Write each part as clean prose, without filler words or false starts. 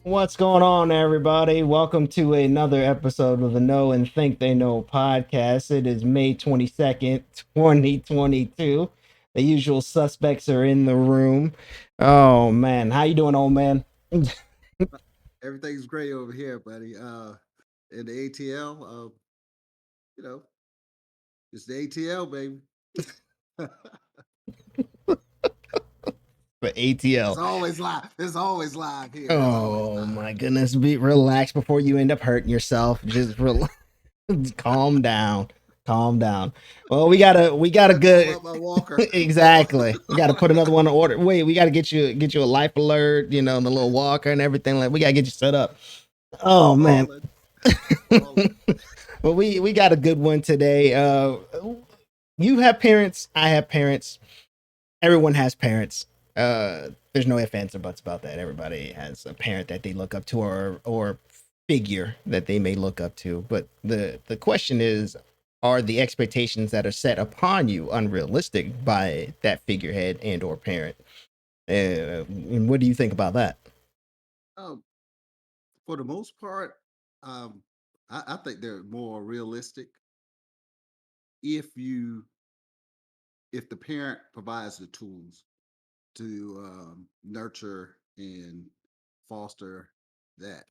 What's going on, everybody? Welcome to another episode of the Know and Think They Know podcast. It is May 22nd, 2022. The usual suspects are in the room. Oh man, how you doing, old man? Everything's great over here, buddy. In the ATL, you know, it's the ATL, baby. For It's ATL. always live. It's always live here. It's always Oh live. my goodness, be relax before you end up hurting yourself. Just calm down. Calm down. Well, we got a I pull good up my walker. exactly. We got to put another one in order. Wait, we got to get you a life alert, the little walker and everything. Like we got to get you set up. Oh man. Balling, balling. Well, we got a good one today. You have parents. I have parents. Everyone has parents. There's no ifs, ands, or buts about that. Everybody has a parent that they look up to, or figure that they may look up to. But the question is, are the expectations that are set upon you unrealistic by that figurehead and or parent? And what do you think about that? Um, for the most part, um, I think they're more realistic if you if the parent provides the tools to nurture and foster that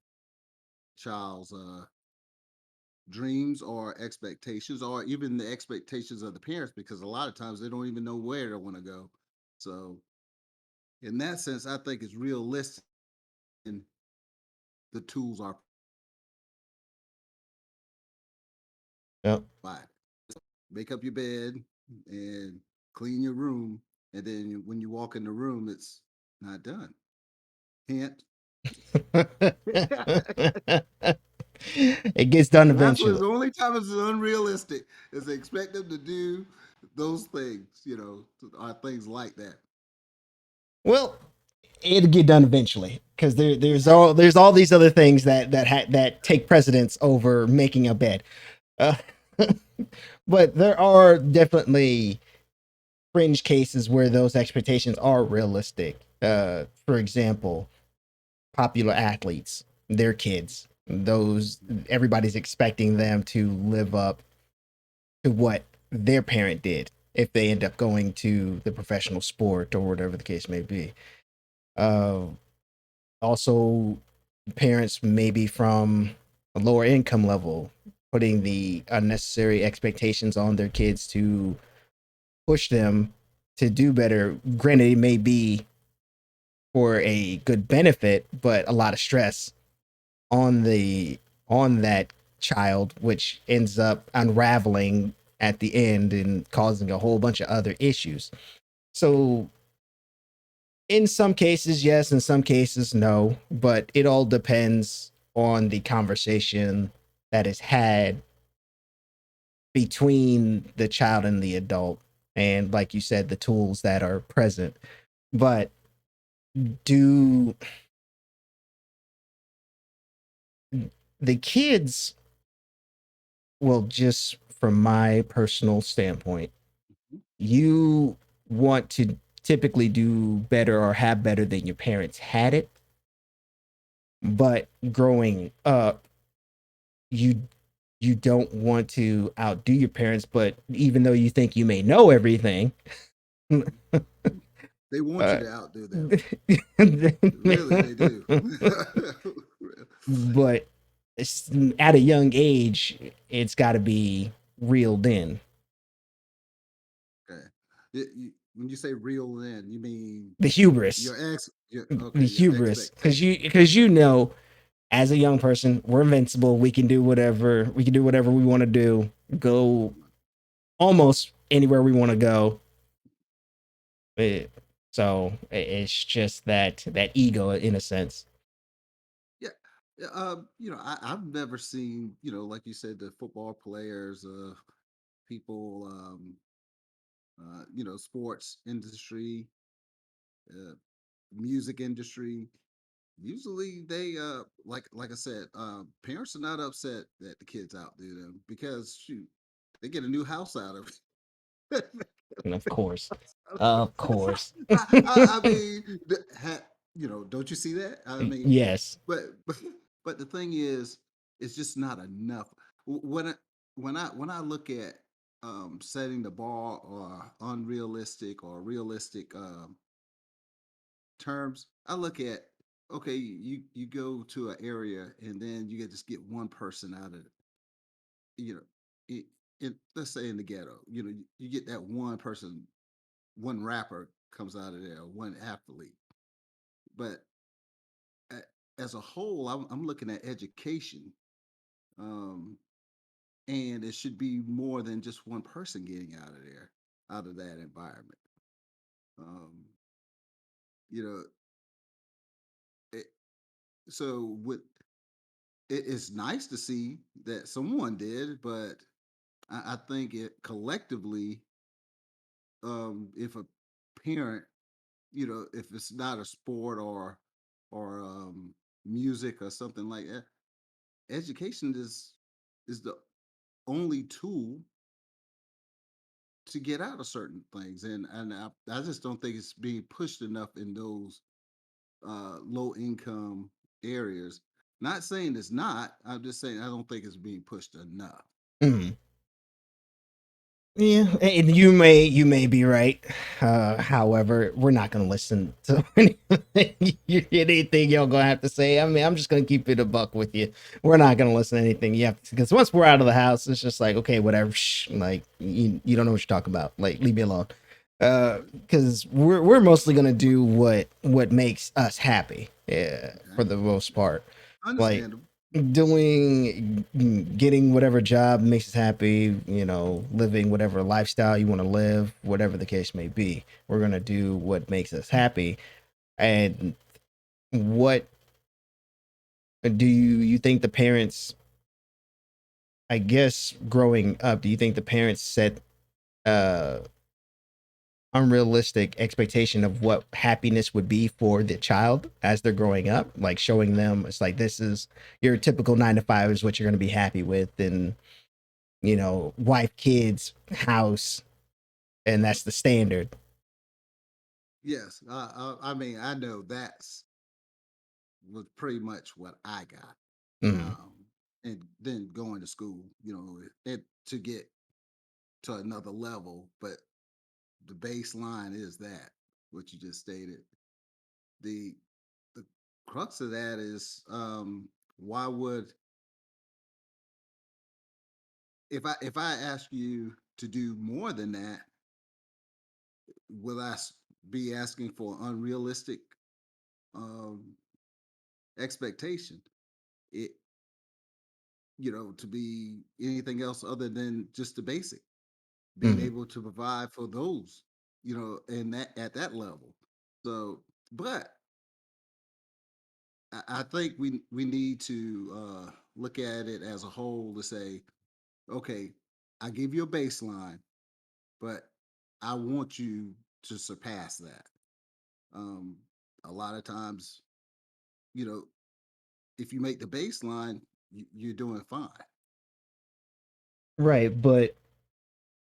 child's dreams or expectations, or even the expectations of the parents, because a lot of times they don't even know where they want to go. So, in that sense, I think it's realistic and the tools are Yep. provided. Make up your bed and clean your room, and then when you walk in the room, it's not done. Hint. It gets done And that's what eventually. the only time it's unrealistic is they expect them to do those things, or things like that. Well, it'll get done eventually because Exactly. there's all these other things that take precedence over making a bed. Uh, but there are definitely fringe cases where those expectations are realistic. For example, popular athletes, their kids, those everybody's expecting them to live up to what their parent did if they end up going to the professional sport or whatever the case may be. Uh, Also, parents maybe from a lower income level putting the unnecessary expectations on their kids to push them to do better. Granted, it may be for a good benefit, but a lot of stress on that child, which ends up unraveling at the end and causing a whole bunch of other issues. So in some cases, yes, in some cases, no, but it all depends on the conversation that is had between the child and the adult. And like you said, the tools that are present. But do the kids, well, just from my personal standpoint, you want to typically do better or have better than your parents had it. But growing up, you you don't want to outdo your parents, but even though you think you may know everything, They want you uh, to outdo them. Really, they do. but at a young age, it's got to be reeled in. Okay. When you say real in, you mean The hubris, the your hubris, expectations. because as a young person, we're invincible. We can do whatever. We can do whatever we want to do. Go almost anywhere we want to go. It, so it's just that ego in a sense. Yeah. Yeah, I've never seen, like you said, the football players, people, sports industry, uh, music industry. Usually they like I said, parents are not upset that the kids outdo them because shoot, they get a new house out of it. And of course. Of course. I mean, Don't you see that? I mean, Yes. but but the thing is, it's just not enough. When I look at setting the bar or unrealistic or realistic terms, I look at, okay, you go to an area and then you get just get one person out of it. You know, it, let's say in the ghetto, you get that one person, one rapper comes out of there, one athlete. But as a whole, I'm looking at education, um, and it should be more than just one person getting out of there, out of that environment. Um, you know, it, so with it's nice to see that someone did, but I think it collectively, if a parent, if it's not a sport or music or something like that, education is the only tool to get out of certain things, and I just don't think it's being pushed enough in those low income areas. Not saying it's not. I'm just saying I don't think it's being pushed enough. Mhm. Yeah, and you may be right. However, we're not gonna listen to anything y'all gonna have to say. I mean, I'm just gonna keep it a buck with you. We're not gonna listen to anything you have to, because once we're out of the house, it's just like, okay, whatever. Shh, like you don't know what you're talking about. Like, leave me alone. Because we're mostly gonna do what makes us happy. Yeah, Okay, for the most part. Like, understandable. getting whatever job makes us happy, living whatever lifestyle you want to live, whatever the case may be. We're going to do what makes us happy. And what do you think the parents, I guess, growing up, do you think the parents set uh unrealistic expectation of what happiness would be for the child as they're growing up, like showing them it's like, this is your typical 9 to 5 is what you're going to be happy with, and wife, kids, house, and that's the standard. Yes, I mean I know that's was pretty much what I got, Mm. um, and then going to school, to get to another level, but the baseline is that what you just stated. The the crux of that is, why would if I ask you to do more than that, will be asking for unrealistic um, expectation? It to be anything else other than just the basic, being Mm. able to provide for those, and that at that level. So, but I think we need to look at it as a whole to say, okay, I give you a baseline, but I want you to surpass that. Um, a lot of times, you know, if you make the baseline, you're doing fine. Right, but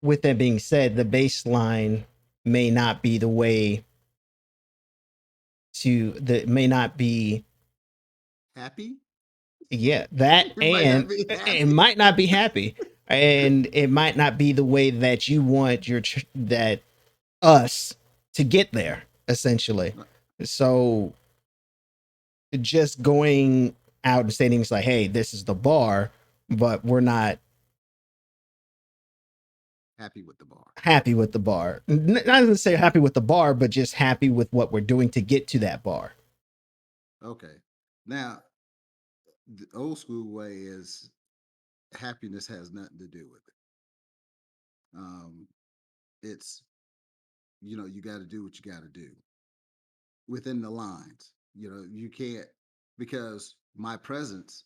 with that being said, the baseline may not be the way to the may not be, Happy? yeah, that, You might and not be it happy. might not be happy, and it might not be the way that you want that us to get there, essentially. So just going out and stating it's like, hey, this is the bar, but we're not Happy with the bar. happy with the bar. Not necessarily happy with the bar, but just happy with what we're doing to get to that bar. Okay. Now, the old school way is happiness has nothing to do with it. It's you got to do what you got to do within the lines. You can't, because my presence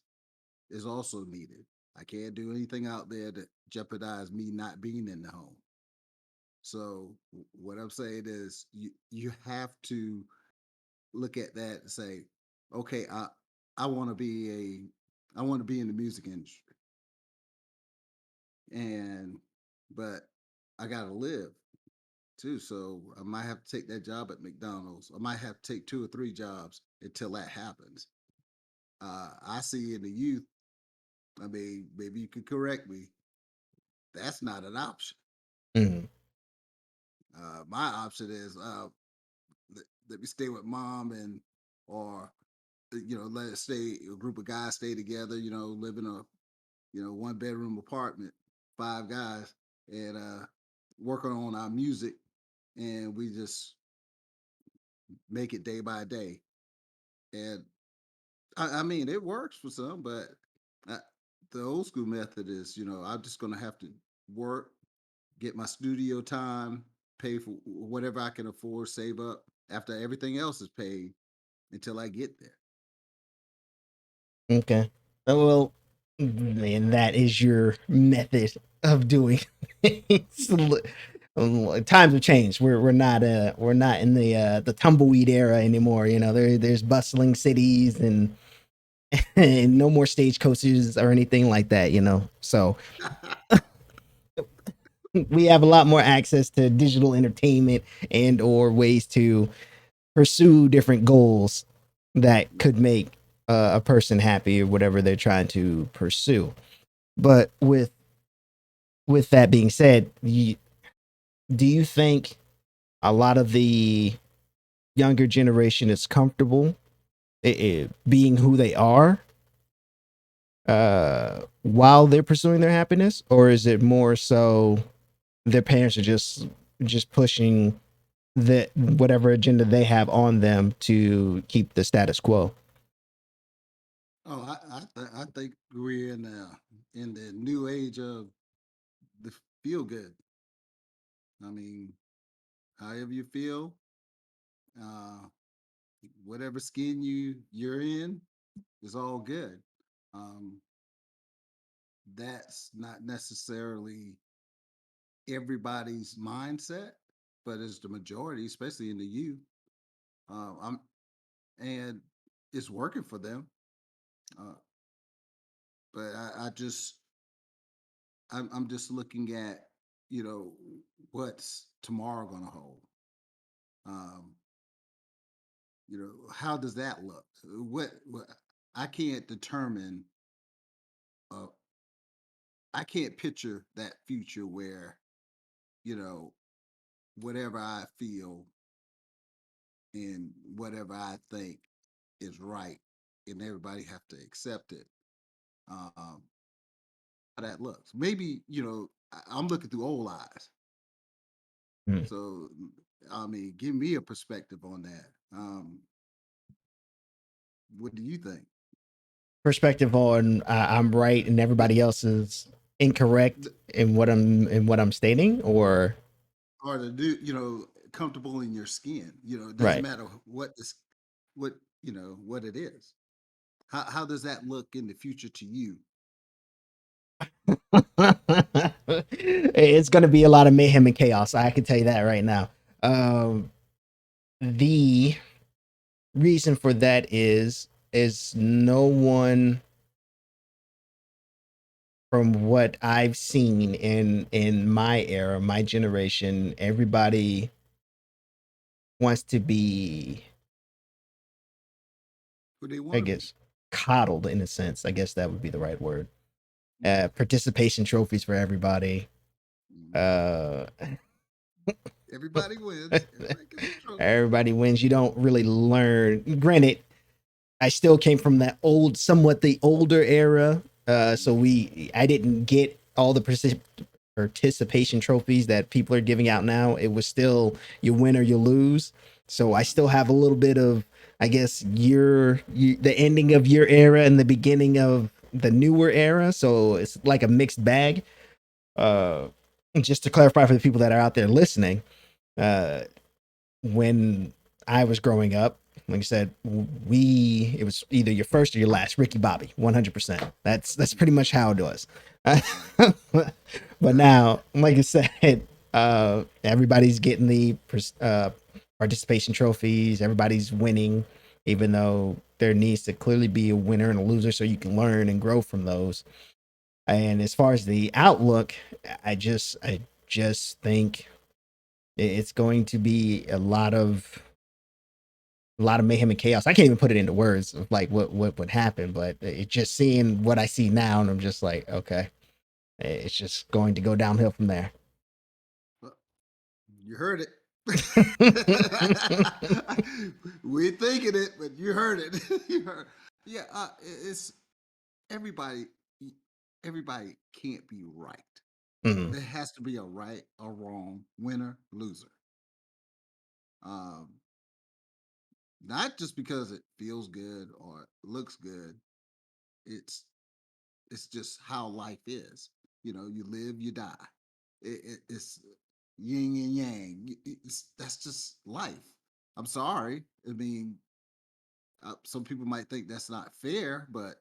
is also needed. I can't do anything out there that jeopardize me not being in the home. So what I'm saying is you have to look at that and say, okay, I want to be I want to be in the music industry, and but I got to live too. So I might have to take that job at McDonald's. I might have to take two or three jobs until that happens. I see in the youth, I mean, maybe you could correct me. That's not an option. Mhm. My option is let me stay with mom and or let us stay a group of guys stay together. Live in a one bedroom apartment, five guys, and working on our music, and we just make it day by day. And I mean, it works for some, but uh, the old school method is, I'm just gonna have to work, get my studio time, pay for whatever I can afford, save up after everything else is paid until I get there. Okay. Well, and that is your method of doing things. Times have changed. We're not in the tumbleweed era anymore. There's bustling cities and and no more stagecoaches or anything like that. So we have a lot more access to digital entertainment and or ways to pursue different goals that could make a person happy or whatever they're trying to pursue. But with that being said, do you think a lot of the younger generation is comfortable being who they are while they're pursuing their happiness, or is it more so their parents are just pushing the whatever agenda they have on them to keep the status quo? Oh, I think we're in the new age of the feel good. I mean, however you feel, uh, whatever skin you're in is all good. Um, that's not necessarily everybody's mindset, but it's the majority, especially in the youth. I'm and it's working for them. Uh, but I'm just looking at you know what's tomorrow going to hold. Um, how does that look? What I can't determine. Uh, I can't picture that future where you know whatever I feel and whatever I think is right, and everybody have to accept it. Um, how that looks. Maybe I'm looking through old eyes. Hmm. So I mean, give me a perspective on that. What do you think? Perspective on I'm right and everybody else is incorrect in what I'm stating, or Or to do comfortable in your skin. It doesn't right. matter what what it is. How does that look in the future to you? It's going to be a lot of mayhem and chaos. I can tell you that right now. Um, the reason for that is no one from what I've seen in my era, my generation, everybody wants to be, Who they I want to be? guess, coddled in a sense. I guess that would be the right word. Participation trophies for everybody. Mhm. Uh, Everybody wins. Everybody gets a trophy. everybody wins. You don't really learn. Granted, I still came from that somewhat the older era. So Mhm. I didn't get all the participation trophies that people are giving out now. It was still you win or you lose. So I still have a little bit of, I guess, the ending of your era and the beginning of the newer era. So it's like a mixed bag. Uh, just to clarify for the people that are out there listening, uh, when I was growing up, like I said, it was either your first or your last. Ricky Bobby, 100%. That's pretty much how it was. Right. But now, like I said, everybody's getting the participation trophies. Everybody's winning, even though there needs to clearly be a winner and a loser, so you can learn and grow from those. And as far as the outlook, I just think It's going to be a lot of mayhem and chaos. I can't even put it into words of like what would happen, but it just seeing what I see now, and I'm just like, okay, it's just going to go downhill from there. Well, you heard it. We're thinking it, but you heard it. You heard. Yeah, it's everybody. Everybody can't be right. Mhm. There has to be a right or wrong, winner, loser. Um, not just because it feels good or looks good. It's it's just how life is. You know, you live, you die. It's yin and yang. That's just life. I'm sorry. I mean, some people might think that's not fair, but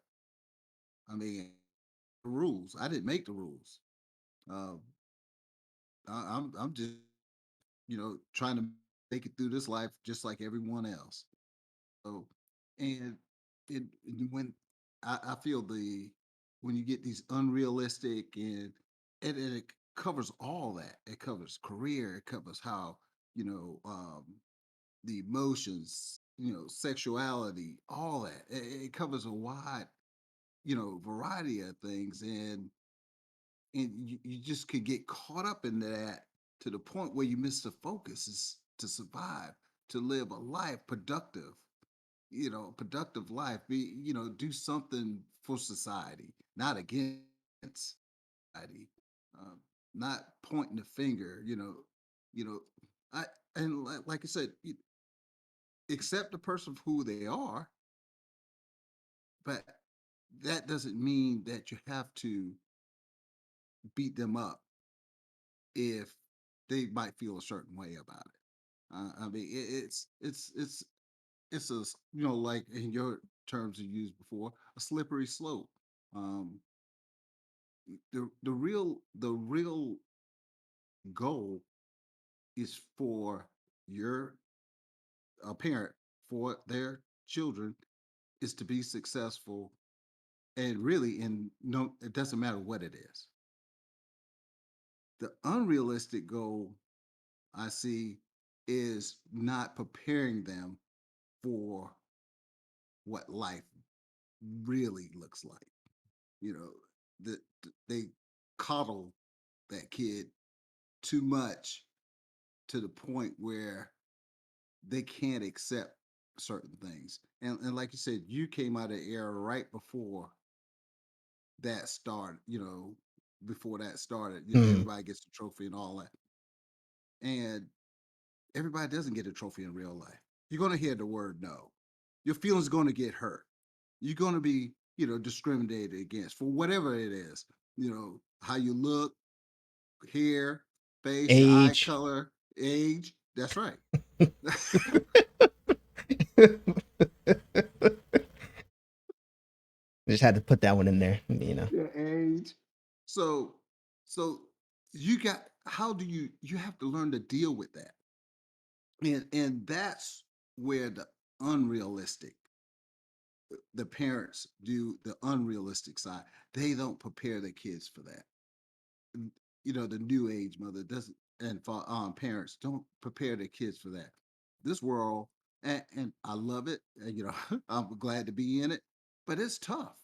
I mean, the rules. I didn't make the rules. Um, I'm just trying to make it through this life just like everyone else. So, and when I feel when you get these unrealistic and it covers all that. It covers career. It covers how you know um, the emotions, sexuality, all that. It covers a wide variety of things, and you just could get caught up in that to the point where you miss the focus is to survive, to live a life productive, productive life, be, do something for society, not against society, um, not pointing the finger, you know, I, and like I said, accept the person for who they are, but that doesn't mean that you have to beat them up if they might feel a certain way about it. I mean, it's like in your terms you used before, a slippery slope. Um, the real goal is for your a parent for their children is to be successful, and really, and no, it doesn't matter what it is. The unrealistic goal I see is not preparing them for what life really looks like. You know, they coddle that kid too much to the point where they can't accept certain things. And like you said, you came out of the era right before that started, before that started, Mhm. everybody gets the trophy and all that. And everybody doesn't get a trophy in real life. You're going to hear the word no. Your feelings going to get hurt. You're going to be, discriminated against for whatever it is. How you look, hair, face, your eye Age. color, age. That's right. Just had to put that one in there, you know. Your age. So, so you got. How do you have to learn to deal with that? And that's where unrealistic the parents do the unrealistic side. They don't prepare their kids for that. The new age mother doesn't, and for parents don't prepare their kids for that. This world, and I love it. I'm glad to be in it, but it's tough.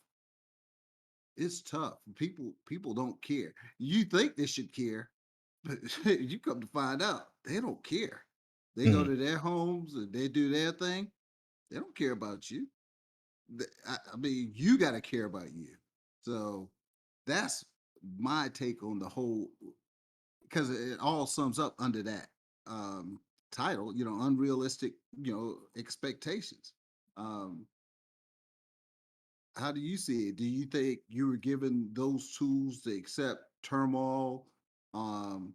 It's tough. People don't care. You think they should care, but you come to find out they don't care. They go Mhm. to their homes and they do their thing. They don't care about you. I mean, you got to care about you. So that's my take on the whole, because it all sums up under that title. Unrealistic, expectations. Um, how do you see it? Do you think you were given those tools to accept turmoil? Um,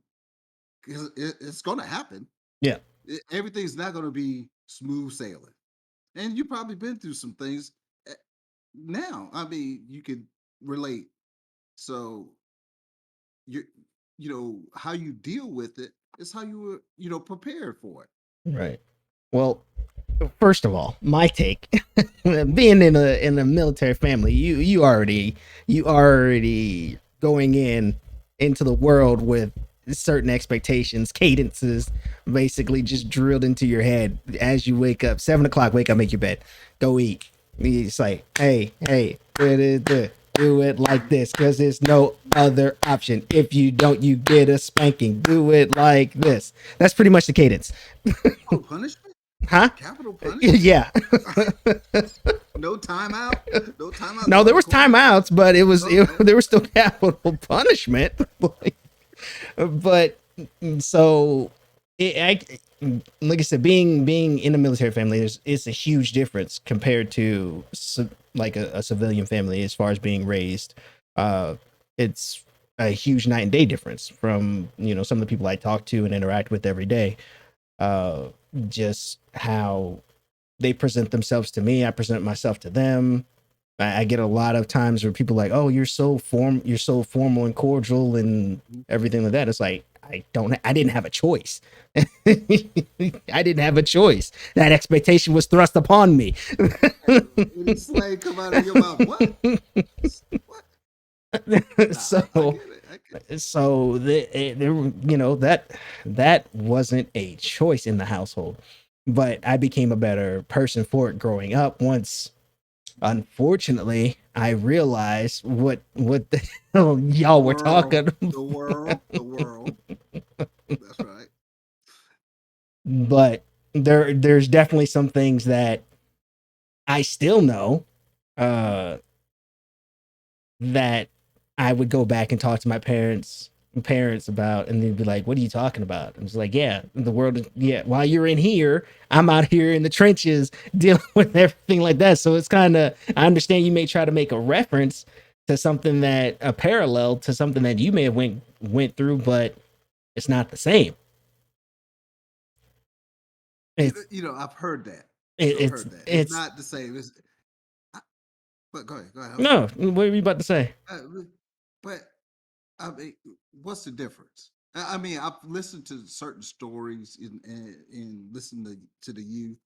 because it's going to happen. Yeah. Everything's not going to be smooth sailing, and you've probably been through some things. Now, I mean, you could relate. So you how you deal with it is how you were prepared for it. Right. Well, first of all, my take, being in a military family, you already going into the world with certain expectations, cadences, basically just drilled into your head as you wake up. 7 o'clock, wake up, make your bed, go eat. It's like, hey, do it like this because there's no other option. If you don't, you get a spanking. Do it like this. That's pretty much the cadence. Oh, punishment? Huh? Capital punishment? Yeah. No timeout? No timeout? No, there was timeouts, but Okay. there was still capital punishment. But so like I said, being in a military family is a huge difference compared to like a civilian family as far as being raised. It's a huge night and day difference from some of the people I talk to and interact with every day. Uh, just how they present themselves to me, I present myself to them. I get a lot of times where people are like, "Oh, you're so formal and cordial and everything like that." It's like I didn't have a choice. I didn't have a choice. That expectation was thrust upon me. Any slang come out of your mouth? What? What? Nah, So I get it. I get it. so there that wasn't a choice in the household, but I became a better person for it growing up once unfortunately I realized what the hell y'all were talking. The world. That's right. But there's definitely some things that I still know uh that I would go back and talk to my parents about, and they'd be like, "What are you talking about?" And it's like, "Yeah, the world, yeah, while you're in here, I'm out here in the trenches dealing with everything like that." So it's kind of, I understand you may try to make a reference to something that a parallel to something that you may have went through, but it's not the same. It's I've heard that. I've it's heard that. It's it's not the same. I- but go ahead. Go ahead. I'm no. sorry. What are you about to say? Uh, but I mean, what's the difference? I mean, I've listened to certain stories and listened to the youth,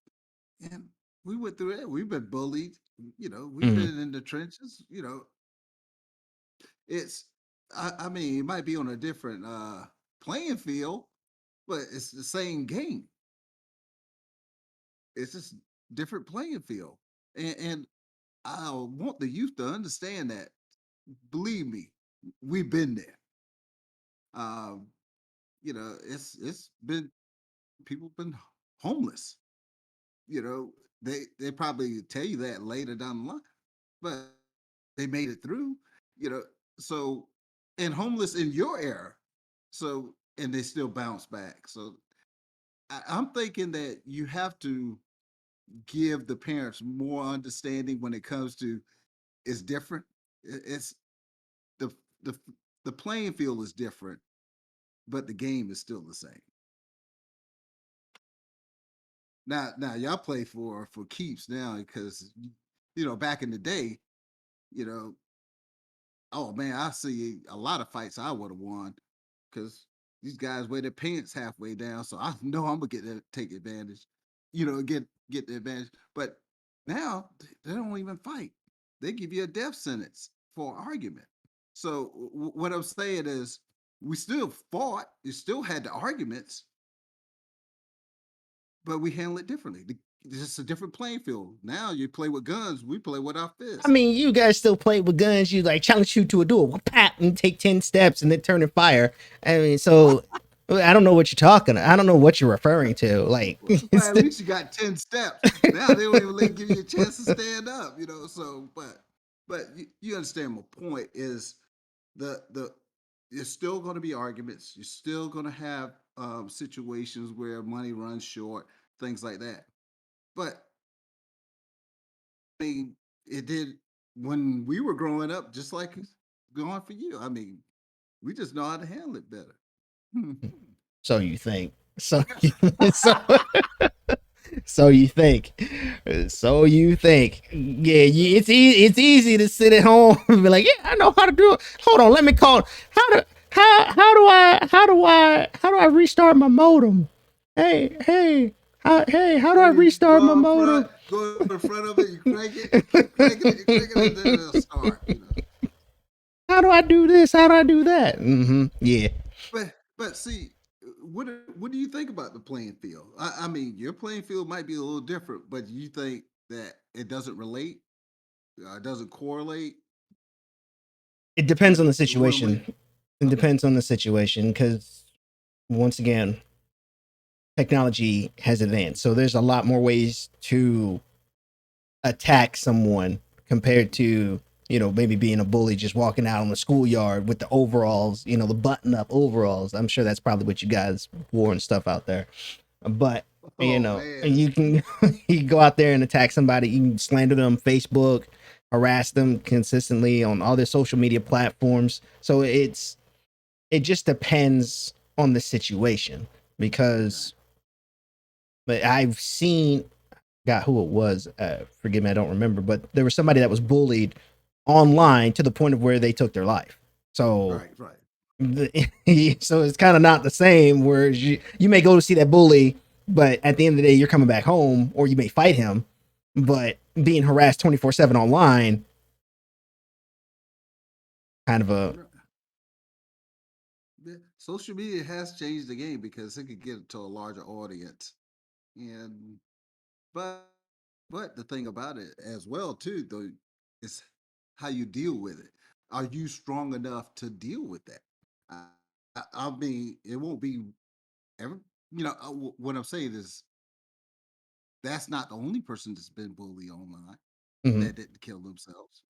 and we went through it. We've been bullied. We've Mhm. been in the trenches. It's. I mean, it might be on a different playing field, but it's the same game. It's just different playing field, and I want the youth to understand that. Believe me, we've been there. Um, it's been people been homeless. They probably tell you that later down the line, but they made it through. You know, so and homeless in your era, so and they still bounce back. So I'm thinking that you have to give the parents more understanding when it comes to it's different. It's the the the playing field is different, but the game is still the same. Now, y'all play for keeps now because back in the day, you know, oh man, I see a lot of fights I would have won because these guys wear their pants halfway down, so I know I'm gonna take advantage, get the advantage. But now they don't even fight; they give you a death sentence for argument. So what I'm saying is, we still fought, you still had the arguments, but we handle it differently. It's just a different playing field. Now you play with guns, we play with our I fists. mean, you guys still play with guns. You like challenge you to a duel, pat, and take 10 steps, and then turn and fire. I mean, so I don't know what you're talking. I don't know what you're referring to. Like, Well, at least you got 10 steps. Now they don't even give you a chance to stand up, So, but you understand my point is the there's still going to be arguments. You're still going to have situations where money runs short, things like that. But I mean, it did when we were growing up, just like it's going for you. I mean, we just know how to handle it better. so you think? So so so you think? So you think? Yeah, it's easy to sit at home and be like, yeah, I know how to do it. Hold on, let me call. How do I restart my modem? Hey, how do I You restart my modem? go in front of it, you crank it, you keep cranking it, and then it'll start. How do I do this? How do I do that? Mm-hmm. Yeah. But But see, what do you think about the playing field? I mean, your playing field might be a little different, but you think that it doesn't relate, doesn't correlate It depends on the the one way? situation. It Okay, depends on the situation because once again, technology has advanced. So there's a lot more ways to attack someone compared to, maybe being a bully just walking out on the schoolyard with the overalls, the button up overalls. I'm sure that's probably what you guys wore and stuff out there. But oh man, you can you can go out there and attack somebody. You can slander them on Facebook, harass them consistently on all their social media platforms. So it just depends on the situation okay, because but I've seen got who it was. Forgive me, I don't remember, but there was somebody that was bullied online to the point of where they took their life. So right, right. so it's kind of not the same. Whereas you may go to see that bully, but at the end of the day, you're coming back home, or you may fight him. But being harassed 24/7 online, kind of a Yeah, social media has changed the game because it could get to a larger audience, and but but the thing about it as well too, though, is how you deal with it. Are you strong enough to deal with that? I, I mean, it won't be ever. What I'm saying is that's not the only person that's been bullied online mhm, that didn't kill themselves.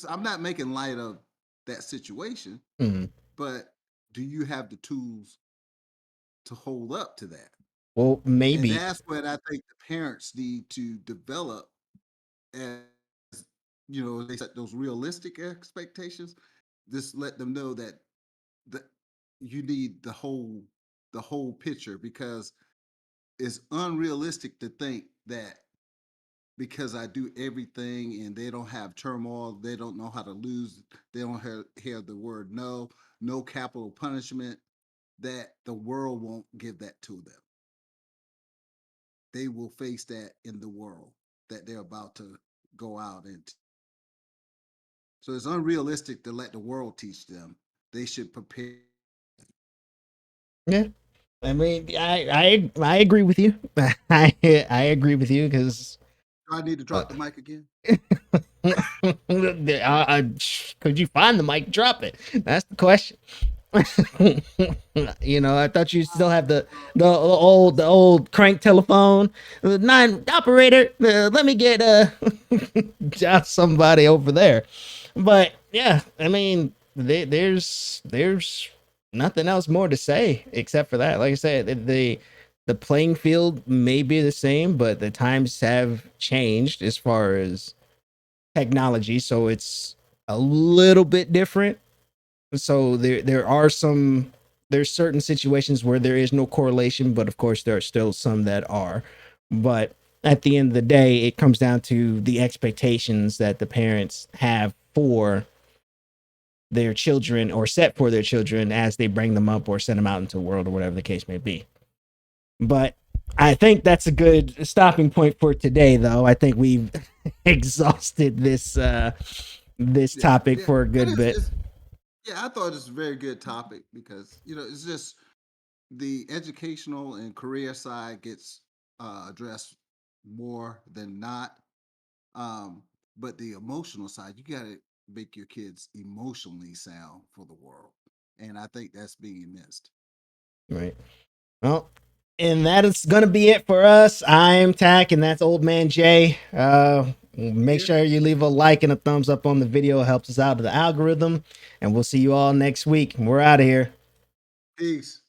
I'm not making light of that situation, mhm. but do you have the tools to hold up to that? Well, And maybe. that's what I think the parents need to develop as they set those realistic expectations. Just let them know that the you need the whole picture because it's unrealistic to think that because I do everything and they don't have turmoil, they don't know how to lose, they don't hear the word no, no capital punishment, that the world won't give that to them. They will face that in the world that they're about to go out into. So it's unrealistic to let the world teach them. They should prepare. Yeah, I mean, I agree with you. I agree with you because. Do I need to drop the mic again? Could you find the mic? Drop it. That's the question. I thought you still have the old crank telephone. Nine operator. Let me get somebody over there. But yeah, I mean, there's nothing else more to say except for that. Like I said, the playing field may be the same, but the times have changed as far as technology, so it's a little bit different. So there's certain situations where there is no correlation, but of course there are still some that are. But at the end of the day, it comes down to the expectations that the parents have for their children or set for their children as they bring them up or send them out into the world or whatever the case may be. But I think that's a good stopping point for today, though. I think we've exhausted this Yeah, topic yeah. for a It good is. bit. Yeah, I thought it's a very good topic because it's just the educational and career side gets addressed more than not. Um, but the emotional side, you got to make your kids emotionally sound for the world, and I think that's being missed. Right. Well, and that is gonna be it for us. I'm Tack, and that's Old Man Jay. Make Here, sure you leave a like and a thumbs up on the video. It helps us out with the algorithm. And we'll see you all next week. We're out of here. peace.